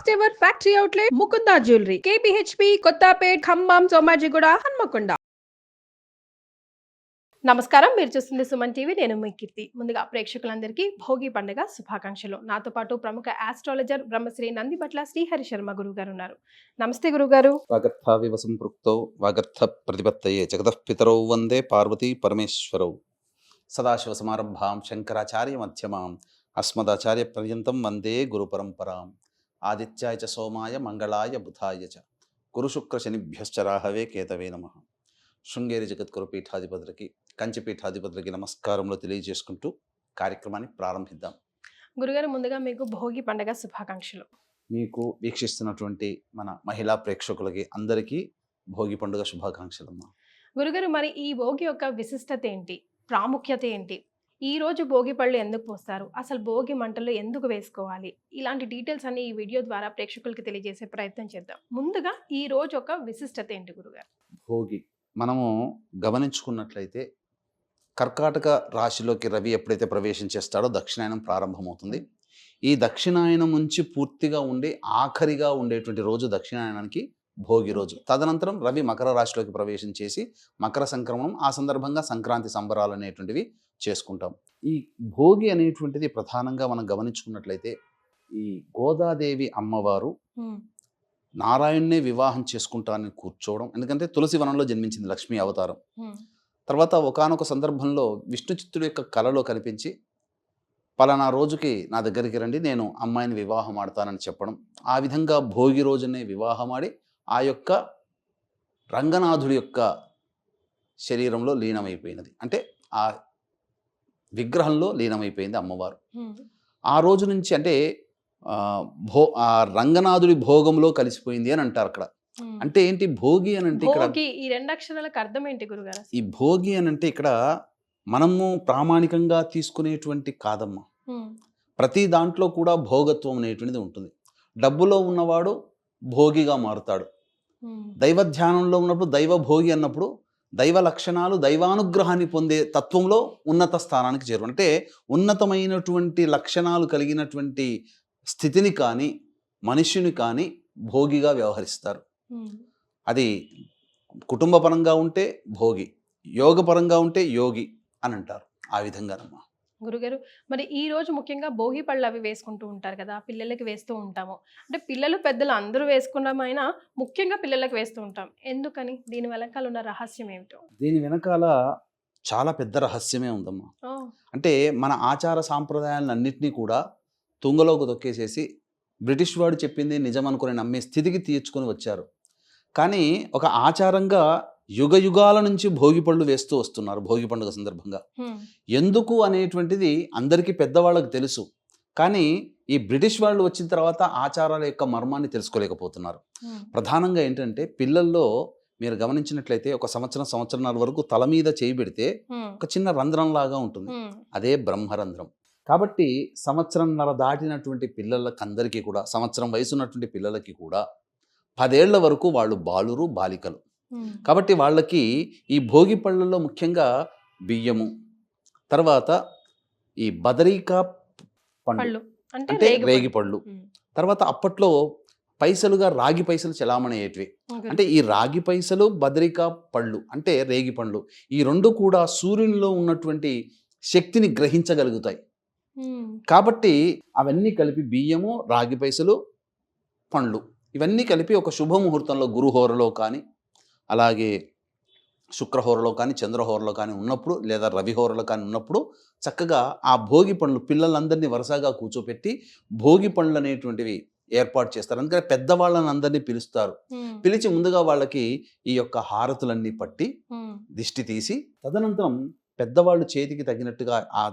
First ever factory outlet Mukunda jewellery KPHB Kothapet Khammam Somajiguda Hanamkonda. నమస్కారం, మీరు చూస్తుంది సుమన్ టీవీ. నేను మీ కీర్తి. ముందుగా ప్రేక్షకులందరికీ భోగి పండుగ శుభాకాంక్షలు. నాతో పాటు ప్రముఖ ఆస్ట్రాలజర్ బ్రహ్మశ్రీ నందిబట్ల శ్రీహరి శర్మ గురువు గారు ఉన్నారు. నమస్తే గురుగారు. వాగర్థావివ సంపృక్తౌ వాగర్థ ప్రతిపత్తయే జగతః పితరౌ వందే పార్వతీ పరమేశ్వరౌ. సదాశివ సమారంభాం శంకరాచార్య మధ్యమాం అస్మదాచార్య పర్యంతం వందే గురు పరంపరాం. ఆదిత్యాయ చ సోమాయ మంగళాయ బుధాయ చ గురు శుక్ర శనిభ్యశ్చ రాహవే కేతవే నమః. శృంగేరి జగద్గురు పీఠాధిపతులకి కంచి పీఠాధిపతులకి నమస్కారంలో తెలియజేసుకుంటూ కార్యక్రమాన్ని ప్రారంభిద్దాం. గురుగారు, ముందుగా మీకు భోగి పండుగ శుభాకాంక్షలు. మీకు వీక్షిస్తున్నటువంటి మన మహిళా ప్రేక్షకులకి అందరికీ భోగి పండుగ శుభాకాంక్షలమ్మా. గురుగారు, మరి ఈ భోగి యొక్క విశిష్టత ఏంటి, ప్రాముఖ్యత ఏంటి? ఈ రోజు భోగి పళ్ళు ఎందుకు పోస్తారు, అసలు భోగి మంటలు ఎందుకు వేసుకోవాలి, ఇలాంటి డీటెయిల్స్ అన్ని ఈ వీడియో ద్వారా ప్రేక్షకులకి తెలియజేసే ప్రయత్నం చేద్దాం. ముందుగా ఈ రోజు ఒక విశిష్టత ఏంటి గురుగారు? భోగి మనము గమనించుకున్నట్లయితే కర్కాటక రాశిలోకి రవి ఎప్పుడైతే ప్రవేశం చేస్తాడో దక్షిణాయనం ప్రారంభమవుతుంది. ఈ దక్షిణాయనం నుంచి పూర్తిగా ఉండి ఆఖరిగా ఉండేటువంటి రోజు దక్షిణాయనానికి భోగి రోజు. తదనంతరం రవి మకర రాశిలోకి ప్రవేశం చేసి మకర సంక్రమణం, ఆ సందర్భంగా సంక్రాంతి సంబరాలు అనేటువంటివి చేసుకుంటాం. ఈ భోగి అనేటువంటిది ప్రధానంగా మనం గమనించుకున్నట్లయితే ఈ గోదాదేవి అమ్మవారు నారాయణ్ణే వివాహం చేసుకుంటానని కూర్చోవడం. ఎందుకంటే తులసి వనంలో జన్మించింది లక్ష్మీ అవతారం. తర్వాత ఒకానొక సందర్భంలో విష్ణు చిత్తుడు యొక్క కలలో కనిపించి పలానా రోజుకి నా దగ్గరికి రండి, నేను అమ్మాయిని వివాహం ఆడతానని చెప్పడం. ఆ విధంగా భోగి రోజునే వివాహం ఆడి ఆ యొక్క రంగనాథుడి యొక్క శరీరంలో లీనమైపోయినది, అంటే ఆ విగ్రహంలో లీనమైపోయింది అమ్మవారు. ఆ రోజు నుంచి అంటే ఆ రంగనాథుడి భోగంలో కలిసిపోయింది అని అంటారు అక్కడ. అంటే ఏంటి భోగి అని అంటే ఇక్కడ ఈ రెండు అక్షరాలకు అర్థం ఏంటి గురుగారు? ఈ భోగి అని అంటే ఇక్కడ మనము ప్రామాణికంగా తీసుకునేటువంటి కాదమ్మా. ప్రతి దాంట్లో కూడా భోగత్వం అనేటువంటిది ఉంటుంది. డబ్బులో ఉన్నవాడు భోగిగా మారుతాడు. దైవ ధ్యానంలో ఉన్నప్పుడు దైవ భోగి అన్నప్పుడు దైవ లక్షణాలు దైవానుగ్రహాన్ని పొందే తత్వంలో ఉన్నత స్థానానికి చేరు. అంటే ఉన్నతమైనటువంటి లక్షణాలు కలిగినటువంటి స్థితిని కానీ మనుష్యుని కానీ భోగిగా వ్యవహరిస్తారు. అది కుటుంబపరంగా ఉంటే భోగి, యోగపరంగా ఉంటే యోగి అని అంటారు. ఆ విధంగానమ్మా. గురుగారు, మరి ఈ రోజు ముఖ్యంగా భోగి పళ్ళు అవి వేసుకుంటూ ఉంటారు కదా, పిల్లలకి వేస్తూ ఉంటాము. అంటే పిల్లలు పెద్దలు అందరూ వేసుకున్నామైనా ముఖ్యంగా పిల్లలకు వేస్తూ ఉంటాం. ఎందుకని? దీని వెనకాల ఉన్న రహస్యం ఏమిటో? దీని వెనకాల చాలా పెద్ద రహస్యమే ఉందమ్మా. అంటే మన ఆచార సాంప్రదాయాలన్నింటినీ కూడా తుంగలోకి తొక్కేసేసి బ్రిటిష్ వాడు చెప్పింది నిజం అనుకుని నమ్మే స్థితికి తీర్చుకొని వచ్చారు. కానీ ఒక ఆచారంగా యుగ యుగాల నుంచి భోగి పళ్ళు వేస్తూ వస్తున్నారు. భోగి పండుగ సందర్భంగా ఎందుకు అనేటువంటిది అందరికీ పెద్దవాళ్ళకు తెలుసు. కానీ ఈ బ్రిటిష్ వాళ్ళు వచ్చిన తర్వాత ఆచారాల యొక్క మర్మాన్ని తెలుసుకోలేకపోతున్నారు. ప్రధానంగా ఏంటంటే పిల్లల్లో మీరు గమనించినట్లయితే ఒక సంవత్సరంన్నర వరకు తల మీద చేయి పెడితే ఒక చిన్న రంధ్రం లాగా ఉంటుంది, అదే బ్రహ్మరంధ్రం. కాబట్టి సంవత్సరంన్నర దాటినటువంటి పిల్లలకందరికీ కూడా, సంవత్సరం వయసు ఉన్నటువంటి పిల్లలకి కూడా 10 ఏళ్ల వరకు వాళ్ళు బాలురు బాలికలు. కాబట్టి వాళ్ళకి ఈ భోగి పళ్ళల్లో ముఖ్యంగా బియ్యము, తర్వాత ఈ బదరీకా పండు అంటే రేగి పళ్ళు, తర్వాత అప్పట్లో పైసలుగా రాగి పైసలు చలామణి అయ్యేటివి. అంటే ఈ రాగి పైసలు, బదరికా పళ్ళు అంటే రేగి పండ్లు, ఈ రెండు కూడా సూర్యునిలో ఉన్నటువంటి శక్తిని గ్రహించగలుగుతాయి. కాబట్టి అవన్నీ కలిపి బియ్యము, రాగి పైసలు, పండ్లు ఇవన్నీ కలిపి ఒక శుభముహూర్తంలో గురుహోరలో కానీ, అలాగే శుక్రహోరలో కానీ, చంద్రహోరలో కానీ ఉన్నప్పుడు, లేదా రవిహోరలో కానీ ఉన్నప్పుడు చక్కగా ఆ భోగి పండ్లు పిల్లలందరినీ వరుసగా కూర్చోపెట్టి భోగి పండ్లు అనేటువంటివి ఏర్పాటు చేస్తారు. అందుకని పెద్దవాళ్ళని అందరినీ పిలుస్తారు. పిలిచి ముందుగా వాళ్ళకి ఈ యొక్క హారతులన్నీ పట్టి దిష్టి తీసి, తదనంతరం పెద్దవాళ్ళు చేతికి తగినట్టుగా ఆ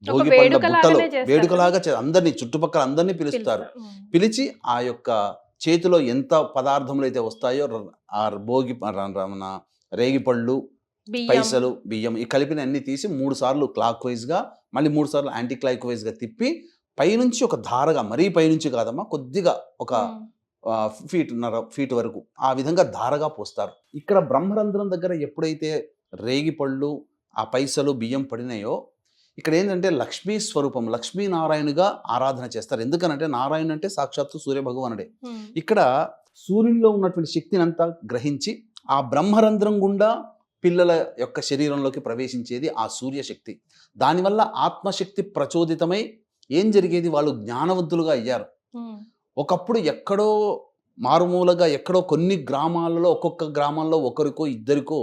భోగి పండ్ల బుట్టలో వేడుకలాగా అందరినీ, చుట్టుపక్కల అందరినీ పిలుస్తారు. పిలిచి ఆ యొక్క చేతిలో ఎంత పదార్థములు అయితే వస్తాయో ఆ భోగి రేగి పళ్ళు, పైసలు, బియ్యం ఈ కలిపిన అన్ని తీసి 3 సార్లు క్లాక్ వైజ్గా, మళ్ళీ 3 సార్లు యాంటీ క్లాక్ వైజ్గా తిప్పి పైనుంచి ఒక ధారగా, మరీ పైనుంచి కాదమ్మా, కొద్దిగా ఒక ఫీట్ వరకు ఆ విధంగా ధారగా పోస్తారు. ఇక్కడ బ్రహ్మరంధ్రం దగ్గర ఎప్పుడైతే రేగి పళ్ళు, ఆ పైసలు, బియ్యం పడినాయో ఇక్కడ ఏంటంటే లక్ష్మీ స్వరూపం, లక్ష్మీనారాయణుగా ఆరాధన చేస్తారు. ఎందుకనంటే నారాయణ అంటే సాక్షాత్తు సూర్యభగవానుడే. ఇక్కడ సూర్యునిలో ఉన్నటువంటి శక్తిని అంతా గ్రహించి ఆ బ్రహ్మరంధ్రం గుండా పిల్లల యొక్క శరీరంలోకి ప్రవేశించేది ఆ సూర్యశక్తి. దానివల్ల ఆత్మశక్తి ప్రచోదితమై ఏం జరిగేది, వాళ్ళు జ్ఞానవంతులుగా అయ్యారు. ఒకప్పుడు ఎక్కడో మారుమూలగా ఎక్కడో కొన్ని గ్రామాలలో, ఒక్కొక్క గ్రామంలో ఒకరికో ఇద్దరికో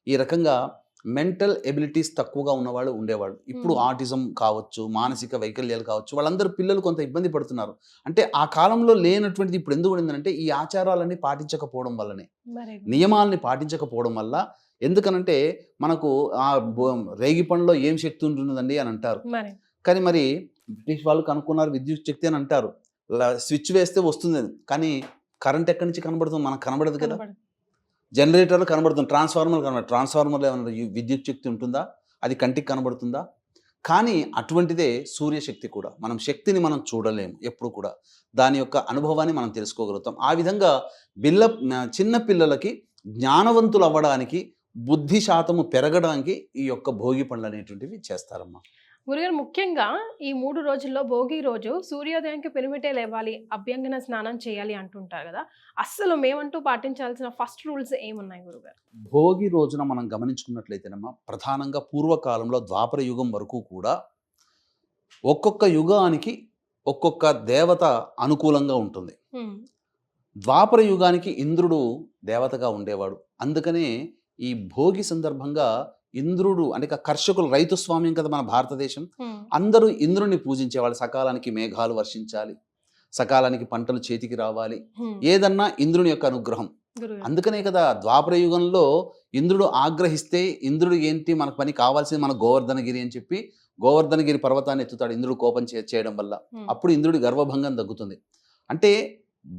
ఈ రకంగా మెంటల్ ఎబిలిటీస్ తక్కువగా ఉన్నవాళ్ళు ఉండేవాళ్ళు. ఇప్పుడు ఆటిజం కావచ్చు, మానసిక వైకల్యాలు కావచ్చు, వాళ్ళందరూ పిల్లలు కొంత ఇబ్బంది పడుతున్నారు. అంటే ఆ కాలంలో లేనటువంటిది ఇప్పుడు ఎందుకు ఉండిందంటే ఈ ఆచారాలన్నీ పాటించకపోవడం వల్లనే, నియమాలని పాటించకపోవడం వల్ల. ఎందుకనంటే మనకు ఆ రేగి పండులో ఏం శక్తి ఉంటుందండి అని అంటారు. కానీ మరి బ్రిటిష్ వాళ్ళు కనుక్కున్నారు విద్యుత్ శక్తి అని అంటారు. స్విచ్ వేస్తే వస్తుంది అని. కానీ కరెంట్ ఎక్కడి నుంచి కనబడుతుంది, మనకు కనబడదు కదా. జనరేటర్లు కనబడుతుంది, ట్రాన్స్ఫార్మర్లు కనబడుతుంది. ట్రాన్స్ఫార్మర్లో ఏమన్నా విద్యుత్ శక్తి ఉంటుందా? అది కంటికి కనబడుతుందా? కానీ అటువంటిదే సూర్యశక్తి కూడా. మనం శక్తిని మనం చూడలేము ఎప్పుడు కూడా, దాని యొక్క అనుభవాన్ని మనం తెలుసుకోగలుగుతాం. ఆ విధంగా చిన్న పిల్లలకి జ్ఞానవంతులు అవ్వడానికి, బుద్ధి శాతము పెరగడానికి ఈ యొక్క భోగి పండ్లు అనేటువంటివి చేస్తారమ్మా. గురుగారు, ముఖ్యంగా ఈ 3 రోజుల్లో భోగి రోజు సూర్యోదయానికి పెనిమిటే లేవాలి, అభ్యంగన స్నానం చేయాలి అంటుంటారు కదా. అస్సలు మేమంటూ పాటించాల్సిన ఫస్ట్ రూల్స్ ఏమున్నాయి గురుగారు? భోగి రోజున మనం గమనించుకున్నట్లయితేనమ్మా, ప్రధానంగా పూర్వకాలంలో ద్వాపర యుగం వరకు కూడా ఒక్కొక్క యుగానికి ఒక్కొక్క దేవత అనుకూలంగా ఉంటుంది. ద్వాపర యుగానికి ఇంద్రుడు దేవతగా ఉండేవాడు. అందుకనే ఈ భోగి సందర్భంగా ఇంద్రుడు అంటే కర్షకులు, రైతు స్వామ్యం కదా మన భారతదేశం, అందరూ ఇంద్రుడిని పూజించేవాళ్ళు. సకాలానికి మేఘాలు వర్షించాలి, సకాలానికి పంటలు చేతికి రావాలి, ఏదన్నా ఇంద్రుని యొక్క అనుగ్రహం. అందుకనే కదా ద్వాపర యుగంలో ఇంద్రుడు ఆగ్రహిస్తే, ఇంద్రుడు ఏంటి మనకు పని కావాల్సింది మన గోవర్ధనగిరి అని చెప్పి గోవర్ధనగిరి పర్వతాన్ని ఎత్తుతాడు ఇంద్రుడు కోపం చేయడం వల్ల. అప్పుడు ఇంద్రుడి గర్వభంగం తగ్గుతుంది. అంటే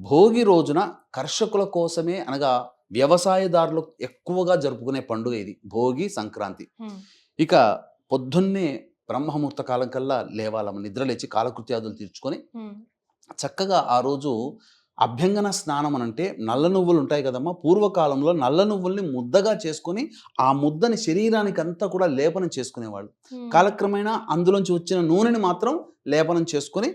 భోగి రోజున కర్షకుల కోసమే, అనగా వ్యవసాయదారులు ఎక్కువగా జరుపుకునే పండుగ ఇది భోగి సంక్రాంతి. ఇక పొద్దున్నే బ్రహ్మముహూర్త కాలం కల్లా లేవాలమ్మ, నిద్రలేచి కాలకృత్యాదులు తీర్చుకొని చక్కగా ఆ రోజు అభ్యంగన స్నానం అనంటే నల్ల నువ్వులు ఉంటాయి కదమ్మా. పూర్వకాలంలో నల్ల నువ్వుల్ని ముద్దగా చేసుకొని ఆ ముద్దని శరీరానికి అంతా కూడా లేపనం చేసుకునేవాళ్ళు. కాలక్రమేణా అందులోంచి వచ్చిన నూనెని మాత్రం లేపనం చేసుకొని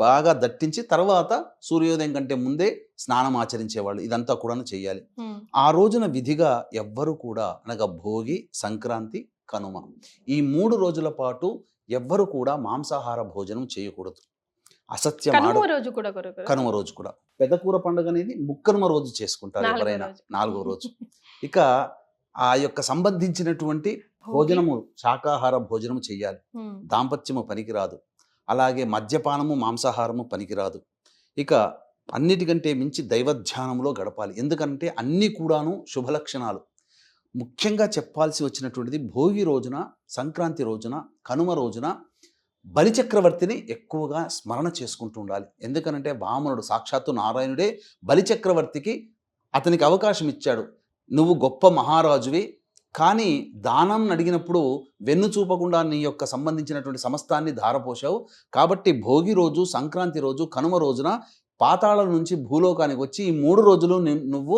బాగా దట్టించి తర్వాత సూర్యోదయం కంటే ముందే స్నానం ఆచరించేవాళ్ళు. ఇదంతా కూడా చెయ్యాలి. ఆ రోజున విధిగా ఎవ్వరు కూడా, అనగా భోగి, సంక్రాంతి, కనుమ, ఈ 3 రోజుల పాటు ఎవ్వరు కూడా మాంసాహార భోజనం చేయకూడదు. అసత్యం. కనుమ రోజు కూడా పెదకూర పండుగ అనేది ముక్కనుమ రోజు చేసుకుంటారు ఎవరైనా, 4వ రోజు. ఇక ఆ యొక్క సంబంధించినటువంటి భోజనము, శాకాహార భోజనము చెయ్యాలి. దాంపత్యము పనికిరాదు. అలాగే మద్యపానము, మాంసాహారము పనికిరాదు. ఇక అన్నిటికంటే మించి దైవధ్యానంలో గడపాలి. ఎందుకంటే అన్నీ కూడాను శుభలక్షణాలు. ముఖ్యంగా చెప్పాల్సి వచ్చినటువంటిది భోగి రోజున, సంక్రాంతి రోజున, కనుమ రోజున బలిచక్రవర్తిని ఎక్కువగా స్మరణ చేసుకుంటూ ఉండాలి. ఎందుకనంటే వామనుడు, సాక్షాత్తు నారాయణుడే బలిచక్రవర్తికి అతనికి అవకాశం ఇచ్చాడు. నువ్వు గొప్ప మహారాజువి, కానీ దానం అడిగినప్పుడు వెన్ను చూపకుండా నీ యొక్క సంబంధించినటువంటి సమస్తాన్ని ధారపోశావు. కాబట్టి భోగి రోజు, సంక్రాంతి రోజు, కనుమ రోజున పాతాళం నుంచి భూలోకానికి వచ్చి ఈ 3 రోజులు నువ్వు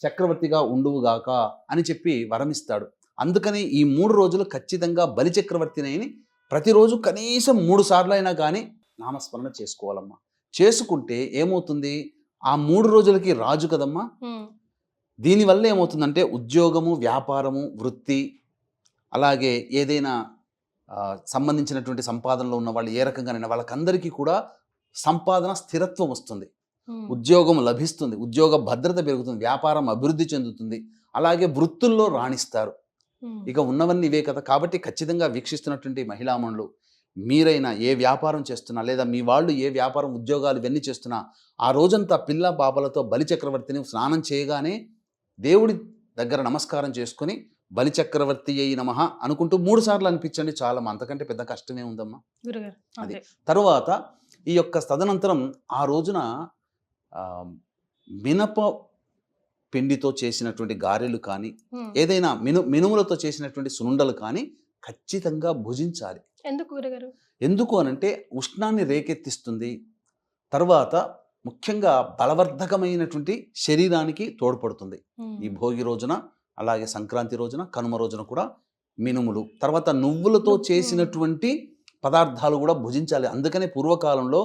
చక్రవర్తిగా ఉండువుగాక అని చెప్పి వరమిస్తాడు. అందుకని ఈ 3 రోజులు ఖచ్చితంగా బలిచక్రవర్తిని ప్రతిరోజు కనీసం 3 సార్లు అయినా కానీ నామస్మరణ చేసుకోవాలమ్మా. చేసుకుంటే ఏమవుతుంది, ఆ 3 రోజులకి రాజు కదమ్మా. దీనివల్ల ఏమవుతుందంటే ఉద్యోగము, వ్యాపారము, వృత్తి, అలాగే ఏదైనా సంబంధించినటువంటి సంపాదనలో ఉన్న వాళ్ళు ఏ రకంగానైనా వాళ్ళకందరికీ కూడా సంపాదన స్థిరత్వం వస్తుంది, ఉద్యోగం లభిస్తుంది, ఉద్యోగ భద్రత పెరుగుతుంది, వ్యాపారం అభివృద్ధి చెందుతుంది, అలాగే వృత్తుల్లో రాణిస్తారు. ఇక ఉన్నవన్నీ ఇవే కదా. కాబట్టి ఖచ్చితంగా వీక్షిస్తున్నటువంటి మహిళామణులు, మీరైనా ఏ వ్యాపారం చేస్తున్నా, లేదా మీ వాళ్ళు ఏ వ్యాపారం, ఉద్యోగాలు ఇవన్నీ చేస్తున్నా, ఆ రోజంతా పిల్ల పాపలతో బలిచక్రవర్తిని స్నానం చేయగానే దేవుడి దగ్గర నమస్కారం చేసుకుని బలిచక్రవర్తి అయి నమః అనుకుంటూ 3 సార్లు అనిపించండి చాలు. అంతకంటే పెద్ద కష్టమే ఉందమ్మా. అది తరువాత ఈ యొక్క తదనంతరం ఆ రోజున మినప పిండితో చేసినటువంటి గారెలు కానీ, ఏదైనా మినుములతో చేసినటువంటి సునుండలు కానీ ఖచ్చితంగా భుజించాలి. ఎందుకు అనంటే ఉష్ణాన్ని రేకెత్తిస్తుంది. తర్వాత ముఖ్యంగా బలవర్ధకమైనటువంటి శరీరానికి తోడ్పడుతుంది. ఈ భోగి రోజున, అలాగే సంక్రాంతి రోజున, కనుమ రోజున కూడా మినుములు, తర్వాత నువ్వులతో నువ్వు- చేసినటువంటి పదార్థాలు కూడా భుజించాలి. అందుకనే పూర్వకాలంలో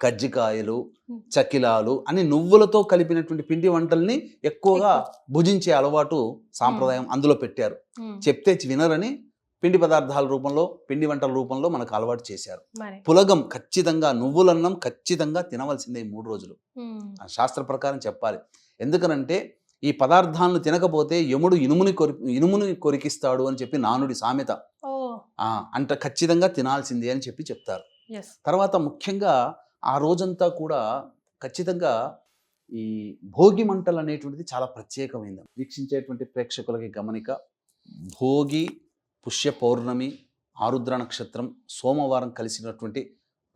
కజ్జికాయలు, Hmm. చకిలాలు అని నువ్వులతో కలిపినటువంటి పిండి వంటల్ని ఎక్కువగా భుజించే అలవాటు సాంప్రదాయం అందులో పెట్టారు. ఉమ్, చెప్తే వినరని పిండి పదార్థాల రూపంలో, పిండి వంటల రూపంలో మనకు అలవాటు చేశారు. మరి పులగం ఖచ్చితంగా, నువ్వులన్నం ఖచ్చితంగా తినవలసిందే ఈ 3 రోజులు. ఉమ్, ఆ శాస్త్ర ప్రకారం చెప్పాలి. ఎందుకనంటే ఈ పదార్థాలను తినకపోతే యముడు ఇనుముని కొరికిస్తాడు అని చెప్పి నానుడి సామెత. ఓ అంట ఖచ్చితంగా తినాల్సిందే అని చెప్పి చెప్తారు. ఎస్ తర్వాత ముఖ్యంగా ఆ రోజంతా కూడా ఖచ్చితంగా ఈ భోగి మంటలు అనేటువంటిది చాలా ప్రత్యేకమైంది. వీక్షించేటువంటి ప్రేక్షకులకి గమనిక, భోగి, పుష్య పౌర్ణమి, ఆరుద్ర నక్షత్రం, సోమవారం కలిసినటువంటి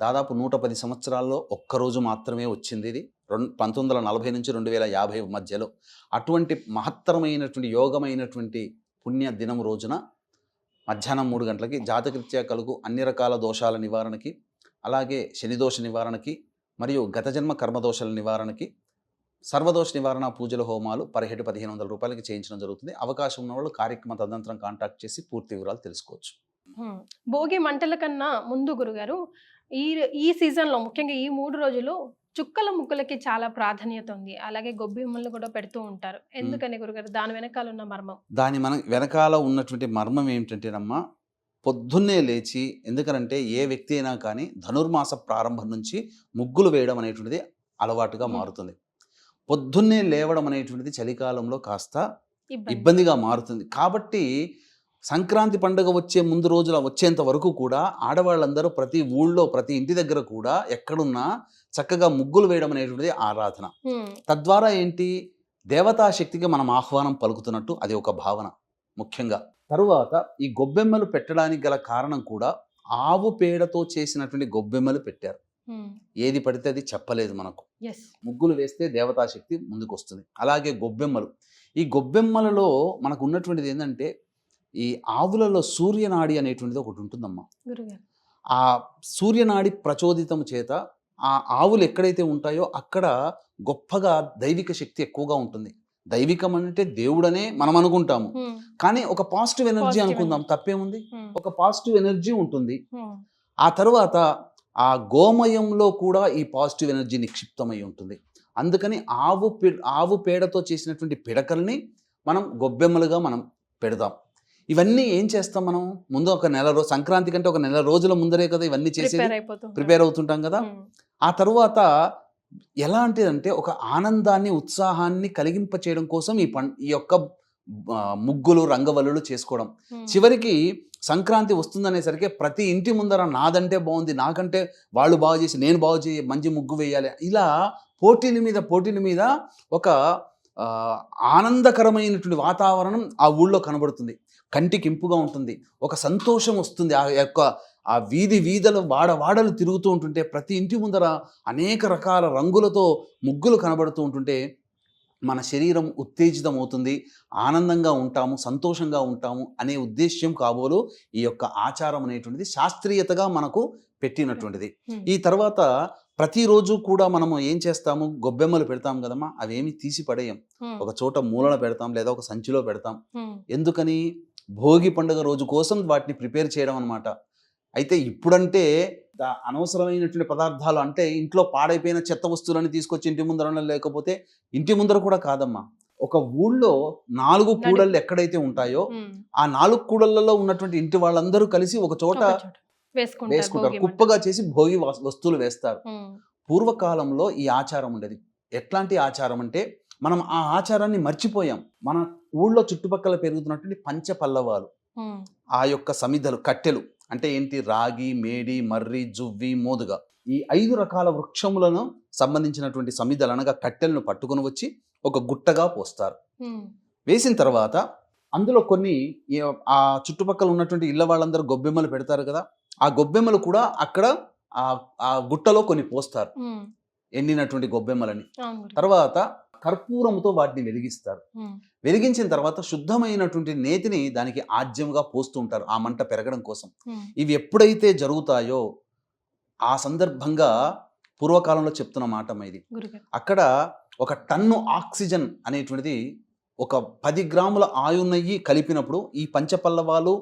దాదాపు 110 సంవత్సరాల్లో ఒక్కరోజు మాత్రమే వచ్చింది ఇది. 1940 నుంచి 2050 మధ్యలో. అటువంటి మహత్తరమైనటువంటి యోగమైనటువంటి పుణ్య దినం రోజున మధ్యాహ్నం 3 గంటలకి జాతకరీత్యా కలుగు అన్ని రకాల దోషాల నివారణకి, అలాగే శనిదోష నివారణకి, మరియు గత జన్మ కర్మదోషాల నివారణకి సర్వదోష నివారణ పూజల హోమాలు పర్హెడ్ 1500 రూపాయలకి చేయించడం జరుగుతుంది. అవకాశం ఉన్న వాళ్ళు కార్యక్రమ తదనంతరం కాంటాక్ట్ చేసి పూర్తి వివరాలు తెలుసుకోవచ్చు. ఉమ్. భోగి మంటల కన్నా ముందు గురుగారు ఈ ఈ సీజన్లో ముఖ్యంగా ఈ 3 రోజులు చుక్కల ముక్కలకి చాలా ప్రాధాన్యత ఉంది. అలాగే గొబ్బెమ్మలు కూడా పెడుతూ ఉంటారు. ఎందుకని గురుగారు, దాని వెనకాల ఉన్న మర్మం? దాని వెనకాల ఉన్నటువంటి మర్మం ఏమిటంటేనమ్మా, పొద్దున్నే లేచి, ఎందుకనంటే ఏ వ్యక్తి అయినా కానీ ధనుర్మాస ప్రారంభం నుంచి ముగ్గులు వేయడం అనేటువంటిది అలవాటుగా మారుతుంది. పొద్దున్నే లేవడం అనేటువంటిది చలికాలంలో కాస్త ఇబ్బందిగా మారుతుంది. కాబట్టి సంక్రాంతి పండుగ ముందు రోజుల వచ్చేంత వరకు కూడా ఆడవాళ్ళందరూ ప్రతి ఊళ్ళో, ప్రతి ఇంటి దగ్గర కూడా ఎక్కడున్నా చక్కగా ముగ్గులు వేయడం అనేటువంటిది ఆరాధన. తద్వారా ఏంటి, దేవతా శక్తికి మనం ఆహ్వానం పలుకుతున్నట్టు అది ఒక భావన ముఖ్యంగా. తరువాత ఈ గొబ్బెమ్మలు పెట్టడానికి గల కారణం కూడా ఆవు పేడతో చేసినటువంటి గొబ్బెమ్మలు పెట్టారు. ఏది పడితే అది చెప్పలేదు మనకు. ముగ్గులు వేస్తే దేవతా శక్తి ముందుకు వస్తుంది. అలాగే గొబ్బెమ్మలు, ఈ గొబ్బెమ్మలలో మనకు ఉన్నటువంటిది ఏంటంటే, ఈ ఆవులలో సూర్యనాడి అనేటువంటిది ఒకటి ఉంటుందమ్మా. ఆ సూర్యనాడి ప్రచోదితం చేత ఆ ఆవులు ఎక్కడైతే ఉంటాయో అక్కడ గొప్పగా దైవిక శక్తి ఎక్కువగా ఉంటుంది. దైవికం అంటే దేవుడనే మనం అనుకుంటాము, కానీ ఒక పాజిటివ్ ఎనర్జీ అనుకుందాం, తప్పేముంది. ఒక పాజిటివ్ ఎనర్జీ ఉంటుంది. ఆ తర్వాత ఆ గోమయంలో కూడా ఈ పాజిటివ్ ఎనర్జీ నిక్షిప్తమై ఉంటుంది. అందుకని ఆవు పేడతో చేసినటువంటి పిడకల్ని మనం గొబ్బెమ్మలుగా మనం పెడదాం. ఇవన్నీ ఏం చేస్తాం మనం, ముందు ఒక నెల రోజు, సంక్రాంతి కంటే ఒక నెల రోజుల ముందరే కదా ఇవన్నీ చేసేది, ప్రిపేర్ అవుతుంటాం కదా. ఆ తర్వాత ఎలాంటిదంటే ఒక ఆనందాన్ని, ఉత్సాహాన్ని కలిగింప చేయడం కోసం ఈ యొక్క ముగ్గులు, రంగవల్లులు చేసుకోవడం. చివరికి సంక్రాంతి వస్తుందనేసరికి ప్రతి ఇంటి ముందర నాదంటే బాగుంది, నాకంటే వాళ్ళు బాగు చేసి నేను బాగు చేసి మంచి ముగ్గు వేయాలి, ఇలా పోటీల మీద ఒక ఆనందకరమైనటువంటి వాతావరణం ఆ ఊళ్ళో కనబడుతుంది. కంటికి ఇంపుగా ఉంటుంది, ఒక సంతోషం వస్తుంది. ఆ వీధులు వాడలు తిరుగుతూ ఉంటుంటే ప్రతి ఇంటి ముందర అనేక రకాల రంగులతో ముగ్గులు కనబడుతూ ఉంటుంటే మన శరీరం ఉత్తేజితం అవుతుంది, ఆనందంగా ఉంటాము, సంతోషంగా ఉంటాము అనే ఉద్దేశ్యం కాబోలు ఈ యొక్క ఆచారం అనేటువంటిది శాస్త్రీయతగా మనకు పెట్టినటువంటిది. ఈ తర్వాత ప్రతిరోజు కూడా మనము ఏం చేస్తాము, గొబ్బెమ్మలు పెడతాం కదమ్మా, అవేమి తీసి పడేయం, ఒక చోట మూలన పెడతాం లేదా ఒక సంచిలో పెడతాం. ఎందుకని, భోగి పండుగ రోజు కోసం వాటిని ప్రిపేర్ చేయడం అన్నమాట. అయితే ఇప్పుడంటే అనవసరమైనటువంటి పదార్థాలు అంటే ఇంట్లో పాడైపోయిన చెత్త వస్తువులని తీసుకొచ్చి ఇంటి ముందర, లేకపోతే ఇంటి ముందర కూడా కాదమ్మా, ఒక ఊళ్ళో 4 కూడళ్ళు ఎక్కడైతే ఉంటాయో ఆ 4 కూడళ్లలో ఉన్నటువంటి ఇంటి వాళ్ళందరూ కలిసి ఒక చోట వేసుకుంటారు, కుప్పగా చేసి భోగి వస్తువులు వేస్తారు. పూర్వకాలంలో ఈ ఆచారం ఉండేది. ఎట్లాంటి ఆచారం అంటే, మనం ఆ ఆచారాన్ని మర్చిపోయాం. మన ఊళ్ళో చుట్టుపక్కల పెరుగుతున్నటువంటి పంచపల్లవాలు, ఆ యొక్క సమిధలు, కట్టెలు అంటే ఏంటి, రాగి, మేడి, మర్రి, జువ్వి, మోదుగ, ఈ 5 రకాల వృక్షములను సంబంధించినటువంటి సమిధలు అనగా కట్టెలను పట్టుకుని వచ్చి ఒక గుట్టగా పోస్తారు. వేసిన తర్వాత అందులో కొన్ని ఆ చుట్టుపక్కల ఉన్నటువంటి ఇళ్ళ వాళ్ళందరూ గొబ్బెమ్మలు పెడతారు కదా, ఆ గొబ్బెమ్మలు కూడా అక్కడ ఆ గుట్టలో కొన్ని పోస్తారు, ఎండినటువంటి గొబ్బెమ్మలని. తర్వాత కర్పూరంతో వాటిని వెలిగిస్తారు. వెలిగించిన తర్వాత శుద్ధమైనటువంటి నేతిని దానికి ఆజ్యంగా పోస్తూ ఉంటారు ఆ మంట పెరగడం కోసం. ఇవి ఎప్పుడైతే జరుగుతాయో ఆ సందర్భంగా, పూర్వకాలంలో చెప్తున్న మాట ఇది, అక్కడ 1 టన్ను ఆక్సిజన్ అనేటువంటిది ఒక 10 గ్రాముల ఆవు నెయ్యి కలిపినప్పుడు ఈ పంచపల్లవాలు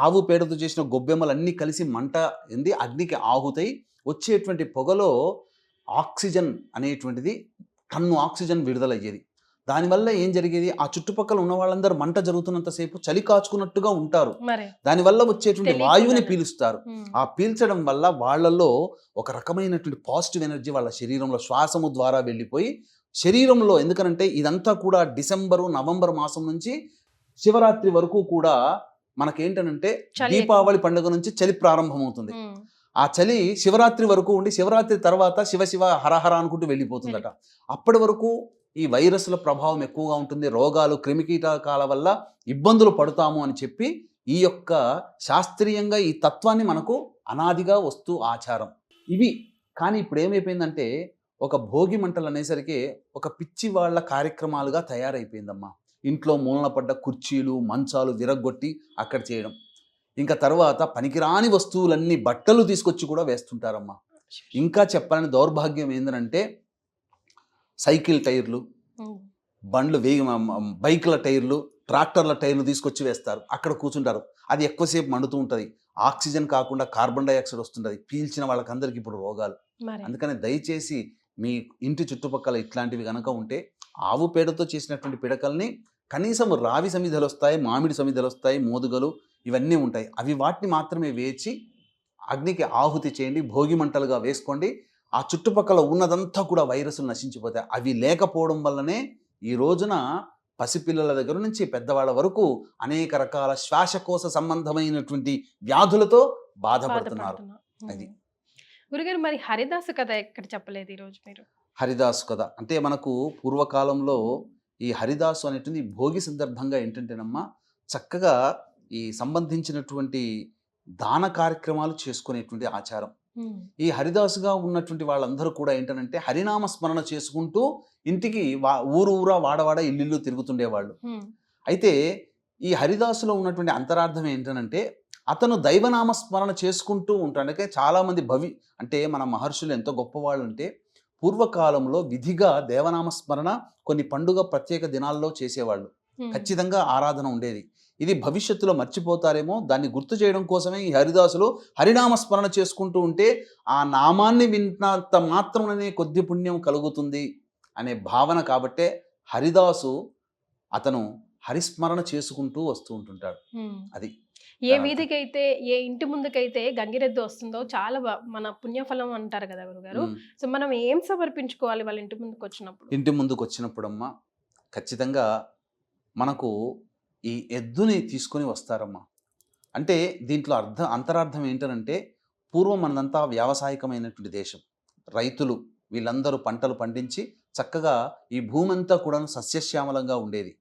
ఆవు పేడతో చేసిన గొబ్బెమ్మలు అన్నీ కలిసి మంట ఎంది అగ్నికి ఆహుతాయి. వచ్చేటువంటి పొగలో ఆక్సిజన్ అనేటువంటిది టన్ను ఆక్సిజన్ విడుదలయ్యేది. దానివల్ల ఏం జరిగేది, ఆ చుట్టుపక్కల ఉన్న వాళ్ళందరూ మంట జరుగుతున్నంతసేపు చలి కాచుకున్నట్టుగా ఉంటారు. దానివల్ల వచ్చేటువంటి వాయువుని పీలుస్తారు. ఆ పీల్చడం వల్ల వాళ్ళల్లో ఒక రకమైనటువంటి పాజిటివ్ ఎనర్జీ వాళ్ళ శరీరంలో శ్వాసము ద్వారా వెళ్ళిపోయి శరీరంలో, ఎందుకనంటే ఇదంతా కూడా డిసెంబరు నవంబర్ మాసం నుంచి శివరాత్రి వరకు కూడా మనకేంటనంటే దీపావళి పండుగ నుంచి చలి ప్రారంభమవుతుంది. ఆ చలి శివరాత్రి వరకు ఉండి శివరాత్రి తర్వాత శివ శివ హరహర అనుకుంటూ వెళ్ళిపోతుందట. అప్పటి వరకు ఈ వైరస్ల ప్రభావం ఎక్కువగా ఉంటుంది, రోగాలు క్రిమికీటకాల వల్ల ఇబ్బందులు పడతాము అని చెప్పి ఈ యొక్క శాస్త్రీయంగా ఈ తత్వాన్ని మనకు అనాదిగా వస్తూ ఆచారం ఇవి. కానీ ఇప్పుడు ఏమైపోయిందంటే ఒక భోగి మంటలు అనేసరికి ఒక పిచ్చి వాళ్ళ కార్యక్రమాలుగా తయారైపోయిందమ్మా. ఇంట్లో మూలన పడ్డ కుర్చీలు మంచాలు విరగ్గొట్టి అక్కడ చేయడం, ఇంకా తర్వాత పనికిరాని వస్తువులన్నీ బట్టలు తీసుకొచ్చి కూడా వేస్తుంటారమ్మా. ఇంకా చెప్పాలని దౌర్భాగ్యం ఏంటంటే సైకిల్ టైర్లు, బండ్లు బైకుల టైర్లు, ట్రాక్టర్ల టైర్లు తీసుకొచ్చి వేస్తారు, అక్కడ కూర్చుంటారు. అది ఎక్కువసేపు మండుతూ ఉంటుంది, ఆక్సిజన్ కాకుండా కార్బన్ డైఆక్సైడ్ వస్తుంటుంది, పీల్చిన వాళ్ళకందరికి ఇప్పుడు రోగాలు. అందుకని దయచేసి మీ ఇంటి చుట్టుపక్కల ఇట్లాంటివి కనుక ఉంటే ఆవు పేడతో చేసినటువంటి పిడకల్ని కనీసం రావి సమిధలు వస్తాయి, మామిడి సమిధలు వస్తాయి, మోదుగలు ఇవన్నీ ఉంటాయి, అవి వాటిని మాత్రమే వేచి అగ్నికి ఆహుతి చేయండి, భోగి మంటలుగా వేసుకోండి. ఆ చుట్టుపక్కల ఉన్నదంతా కూడా వైరస్లు నశించిపోతాయి. అవి లేకపోవడం వల్లనే ఈ రోజున పసిపిల్లల దగ్గర నుంచి పెద్దవాళ్ళ వరకు అనేక రకాల శ్వాసకోశ సంబంధమైనటువంటి వ్యాధులతో బాధపడుతున్నారు. అది గురుగారు, మరి హరిదాసు కథ ఎక్కడ చెప్పలేదు ఈరోజు మీరు? హరిదాసు కథ అంటే మనకు పూర్వకాలంలో ఈ హరిదాసు అనేటువంటి భోగి సందర్భంగా ఏంటంటేనమ్మా చక్కగా ఈ సంబంధించినటువంటి దాన కార్యక్రమాలు చేసుకునేటువంటి ఆచారం. ఈ హరిదాసుగా ఉన్నటువంటి వాళ్ళందరూ కూడా ఏంటంటే హరినామ స్మరణ చేసుకుంటూ ఇంటికి ఊరు ఊరా వాడవాడ ఇల్లు తిరుగుతుండేవాళ్ళు. అయితే ఈ హరిదాసులో ఉన్నటువంటి అంతరార్థం ఏంటంటే అతను దైవనామ స్మరణ చేసుకుంటూ ఉంటాడు. అంటే చాలామంది అంటే మన మహర్షులు ఎంతో గొప్పవాళ్ళు అంటే పూర్వకాలంలో విధిగా దేవనామ స్మరణ కొన్ని పండుగ ప్రత్యేక దినాల్లో చేసేవాళ్ళు, ఖచ్చితంగా ఆరాధన ఉండేది. ఇది భవిష్యత్తులో మర్చిపోతారేమో, దాన్ని గుర్తు చేయడం కోసమే ఈ హరిదాసులు హరినామ స్మరణ చేసుకుంటూ ఉంటే ఆ నామాన్ని విన్నంత మాత్రంలోనే కొద్ది పుణ్యం కలుగుతుంది అనే భావన. కాబట్టే హరిదాసు అతను హరిస్మరణ చేసుకుంటూ వస్తూ ఉంటుంటాడు. అది ఏ వీధికైతే, ఏ ఇంటి ముందుకైతే గంగిరెద్దు వస్తుందో చాలా మన పుణ్యఫలం అంటారు కదా గురుగారు. సో మనం ఏం సమర్పించుకోవాలి వాళ్ళ ఇంటి ముందుకు వచ్చినప్పుడు? ఇంటి ముందుకు వచ్చినప్పుడు అమ్మా ఖచ్చితంగా మనకు ఈ ఎద్దుని తీసుకొని వస్తారమ్మా. అంటే దీంట్లో అంతరార్థం ఏంటంటే పూర్వం మనదంతా వ్యావసాయికమైనటువంటి దేశం, రైతులు వీళ్ళందరూ పంటలు పండించి చక్కగా ఈ భూమి అంతా కూడా సస్యశ్యామలంగా ఉండేది.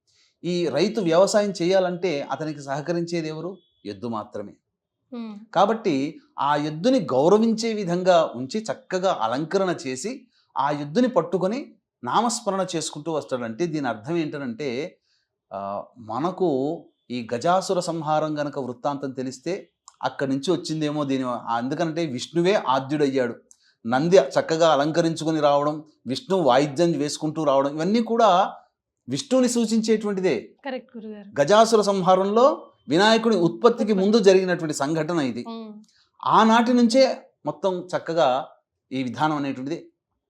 ఈ రైతు వ్యవసాయం చేయాలంటే అతనికి సహకరించేది ఎవరు? ఎద్దు మాత్రమే. కాబట్టి ఆ ఎద్దుని గౌరవించే విధంగా ఉంచి చక్కగా అలంకరణ చేసి ఆ ఎద్దుని పట్టుకొని నామస్మరణ చేసుకుంటూ వస్తాడంటే దీని అర్థం ఏంటంటే మనకు ఈ గజాసుర సంహారం గనక వృత్తాంతం తెలిస్తే అక్కడి నుంచి వచ్చిందేమో దీని. ఎందుకంటే విష్ణువే ఆద్యుడయ్యాడు, నంది చక్కగా అలంకరించుకొని రావడం, విష్ణు వాయిద్యం వేసుకుంటూ రావడం, ఇవన్నీ కూడా విష్ణువుని సూచించేటువంటిదే. గజాసుర సంహారంలో వినాయకుడి ఉత్పత్తికి ముందు జరిగినటువంటి సంఘటన ఇది. ఆనాటి నుంచే మొత్తం చక్కగా ఈ విధానం అనేటువంటిది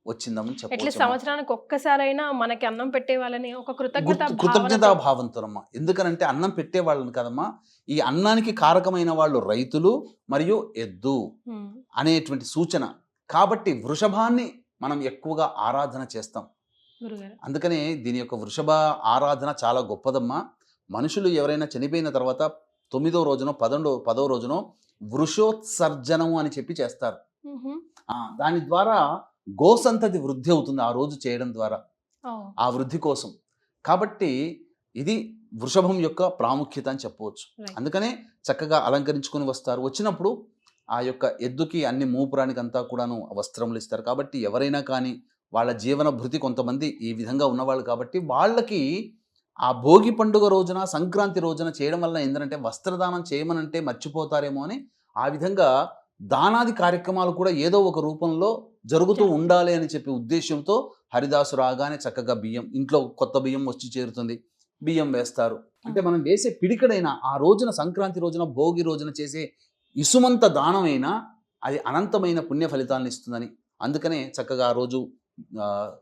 వచ్చిందని చెప్పవచ్చు. సంవత్సరానికి ఒక్కసారైనా మనకి అన్నం పెట్టే వాళ్ళని ఒక కృతజ్ఞతా భావంతోనమ్మా. ఎందుకనంటే అన్నం పెట్టే వాళ్ళని కదమ్మా, ఈ అన్నానికి కారకమైన వాళ్ళు రైతులు మరియు ఎద్దు అనేటువంటి సూచన. కాబట్టి వృషభాన్ని మనం ఎక్కువగా ఆరాధన చేస్తాం. అందుకనే దీని యొక్క వృషభ ఆరాధన చాలా గొప్పదమ్మా. మనుషులు ఎవరైనా చనిపోయిన తర్వాత 9వ రోజునో 10వ రోజునో వృషోత్సర్జనము అని చెప్పి చేస్తారు. దాని ద్వారా గోసంతతి వృద్ధి అవుతుంది ఆ రోజు చేయడం ద్వారా, ఆ వృద్ధి కోసం. కాబట్టి ఇది వృషభం యొక్క ప్రాముఖ్యత అని చెప్పవచ్చు. అందుకనే చక్కగా అలంకరించుకొని వస్తారు. వచ్చినప్పుడు ఆ యొక్క ఎద్దుకి అన్ని మూపురానికి అంతా కూడాను వస్త్రములు ఇస్తారు. కాబట్టి ఎవరైనా కానీ వాళ్ళ జీవన భృతి కొంతమంది ఈ విధంగా ఉన్నవాళ్ళు కాబట్టి వాళ్ళకి ఆ భోగి పండుగ రోజున సంక్రాంతి రోజున చేయడం వల్ల ఏంటంటే వస్త్రదానం చేయమనంటే మర్చిపోతారేమో అని ఆ విధంగా దానాది కార్యక్రమాలు కూడా ఏదో ఒక రూపంలో జరుగుతూ ఉండాలి అని చెప్పి ఉద్దేశంతో హరిదాసు రాగానే చక్కగా బియ్యం, ఇంట్లో కొత్త బియ్యం వచ్చి చేరుతుంది, బియ్యం వేస్తారు. అంటే మనం వేసే పిడికడైనా ఆ రోజున సంక్రాంతి రోజున భోగి రోజున చేసే ఇసుమంత దానమైనా అది అనంతమైన పుణ్య ఫలితాలను ఇస్తుందని, అందుకనే చక్కగా ఆ రోజు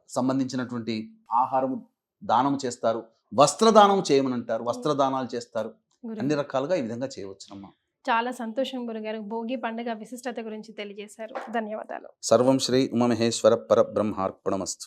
సంబంధించినటువంటి ఆహారము దానం చేస్తారు, వస్త్రదానం చేయమని అంటారు, వస్త్రదానాలు చేస్తారు. అన్ని గురుగారు రకాలుగా ఈ విధంగా చేయవచ్చునమ్మా. చాలా సంతోషం గురుగారు. భోగి పండుగ విశిష్టత గురించి తెలియజేశారు. ధన్యవాదాలు. సర్వం శ్రీ ఉమామహేశ్వర పరబ్రహ్మార్పణమస్తు.